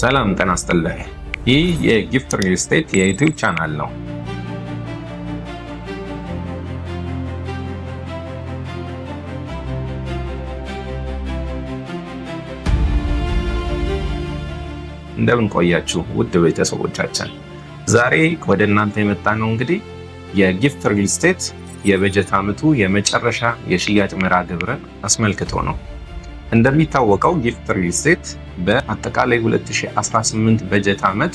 ሰላም ጤና ይስጥልኝ። ይህ የጊፍት ሪል ስቴት የዩቲዩብ ቻናል ነው። እንደምን ቆያችሁ ውድ ቤተሰቦቻችን። ዛሬ ወደ እናንተ የመጣ ነው እንግዲህ የጊፍት ሪል ስቴት የበጀት ዓመቱ የመጨረሻ የሽያጭ መርሃ ግብርን አስመልክቶ ነው። እንደሚታወቀው ጊፍት ሪል ስቴት በአጠቃላይ 2018 በጀት ዓመት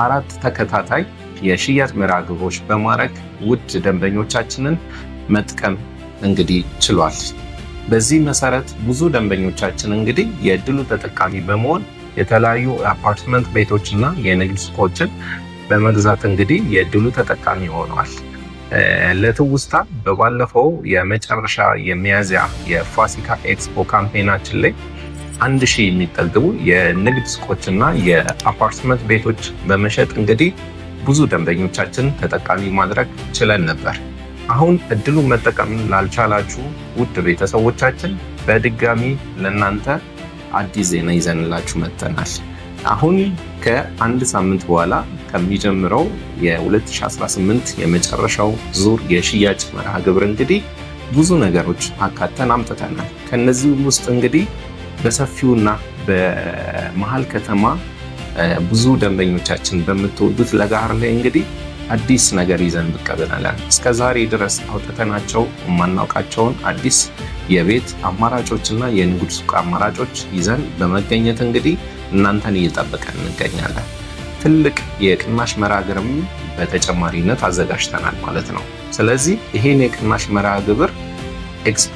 4 ተከታታይ የሽያጭ መርሃ ግብሮች በማድረግ ውድ ደንበኞቻችንን መጥቀም እንግዲህ ችሏል። በዚህ መሰረት ብዙ ደንበኞቻችን እንግዲህ የእድሉ ተጠቃሚ በመሆን የተለያዩ አፓርትመንት ቤቶችና የንግድ ሱቆችን በመግዛት እንግዲህ የእድሉ ተጠቃሚ ሆነዋል። ለትውስታ በባለፈው የመጨረሻ የሚያዝያ የፋሲካ ኤክስፖ ካምፔናችን ላይ 1000 የሚጠጉ የንግድ ሱቆችና የአፓርትመንት ቤቶች በመሸጥ እንግዲህ ብዙ ደንበኞቻችን ተጠቃሚ ማድረግ ችለን ነበር። አሁን እድሉን መጠቀም ላልቻላችሁ ውድ ቤተሰቦቻችን በድጋሚ ለናንተ አዲስ ዜና ይዘንላችሁ መጥተናል። አሁን ከአንድ ሳምንት በኋላ ከሚጀምረው የ2018 የመጨረሻው ዙር የሽያጭ መርሃ ግብር እንግዲህ ብዙ ነገሮች አካተን አምጥተናል። ከነዚህ ውስጥ እንግዲህ በሰፊውና በመሃል ከተማ ብዙ ደንበኞቻችን በምትወዱት ለጋር ላይ እንግዲህ አዲስ ነገር ይዘን ብቅ ብለናል። እስከ ዛሬ ድረስ አውጥተናቸው የማናውቃቸውን አዲስ የቤት አማራጮችና የንግድ ሱቅ አማራጮች ይዘን በመገኘት እንግዲህ እናንተን እየጠበቀን እንገኛለን። ትልቅ የቅናሽ መርሃ ግብርም በተጨማሪነት አዘጋጅተናል ማለት ነው። ስለዚህ ይሄን የቅናሽ መርሃ ግብር ኤክስፖ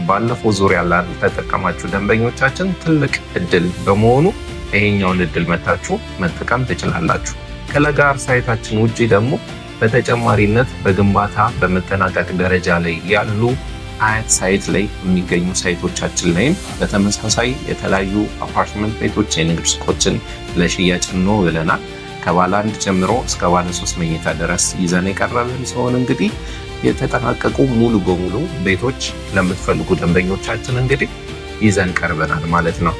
ባለፈው ዙሪያ ላልተጠቀማችሁ ደንበኞቻችን ትልቅ እድል በመሆኑ ይሄኛውን እድል መታችሁ መጠቀም ትችላላችሁ። ከለጋር ሳይታችን ውጪ ደግሞ በተጨማሪነት በግንባታ በመጠናቀቅ ደረጃ ላይ ያሉ አያት ሳይት ላይ የሚገኙ ሳይቶቻችን ላይም በተመሳሳይ የተለያዩ አፓርትመንት ቤቶች፣ የንግድ ሱቆችን ለሽያጭ ነው ብለናል። ከባለ 1 ጀምሮ እስከ ባለ 3 መኝታ ድረስ ይዘን የቀረብን ሲሆን እንግዲህ የተጠናቀቁ ሙሉ በሙሉ ቤቶች ለምትፈልጉ ደንበኞቻችን እንግዲህ ይዘን ቀርበናል ማለት ነው።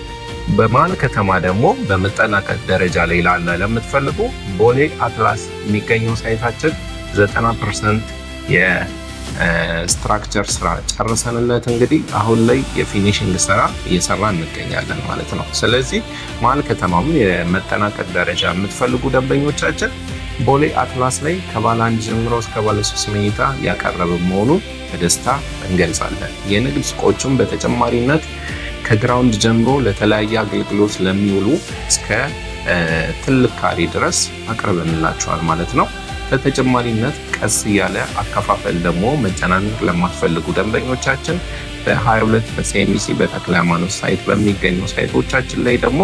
በመሃል ከተማ ደግሞ በመጠናቀቅ ደረጃ ላይ ላለ ለምትፈልጉ ቦሌ አትላስ የሚገኘው ሳይታችን 90% የስትራክቸር ስራ ጨርሰንለት እንግዲህ አሁን ላይ የፊኒሽንግ ስራ እየሰራ እንገኛለን ማለት ነው። ስለዚህ መሃል ከተማም የመጠናቀቅ ደረጃ የምትፈልጉ ደንበኞቻችን ቦሌ አትላስ ላይ ከባለ 1 ጀምሮ እስከ ባለ 3 መኝታ ያቀረበ መሆኑን በደስታ እንገልጻለን። የንግድ ሱቆቹም በተጨማሪነት ከግራውንድ ጀምሮ ለተለያየ አገልግሎት ለሚውሉ እስከ ትልቅ ካሬ ድረስ አቅርበንላቸዋል ማለት ነው። በተጨማሪነት ቀስ ያለ አከፋፈል ደግሞ መጨናነቅ ለማትፈልጉ ደንበኞቻችን በ22 በሲኤምሲ በተክለ ሃይማኖት ሳይት በሚገኙ ሳይቶቻችን ላይ ደግሞ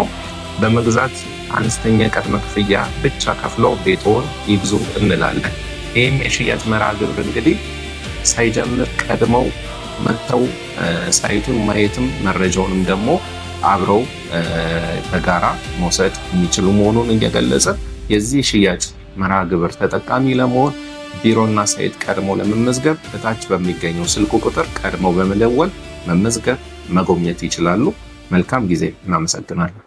በመግዛት አነስተኛ ቅድመ ክፍያ ብቻ ከፍለው ቤቶን ይግዙ እንላለን። ይህም የሽያጭ መርሃ ግብር እንግዲህ ሳይጀምር ቀድመው መጥተው ሳይቱን ማየትም መረጃውንም ደግሞ አብረው በጋራ መውሰድ የሚችሉ መሆኑን እየገለጸ የዚህ ሽያጭ መርሃ ግብር ተጠቃሚ ለመሆን ቢሮና ሳይት ቀድሞ ለመመዝገብ በታች በሚገኘው ስልክ ቁጥር ቀድሞ በመደወል መመዝገብ መጎብኘት ይችላሉ። መልካም ጊዜ። እናመሰግናለን።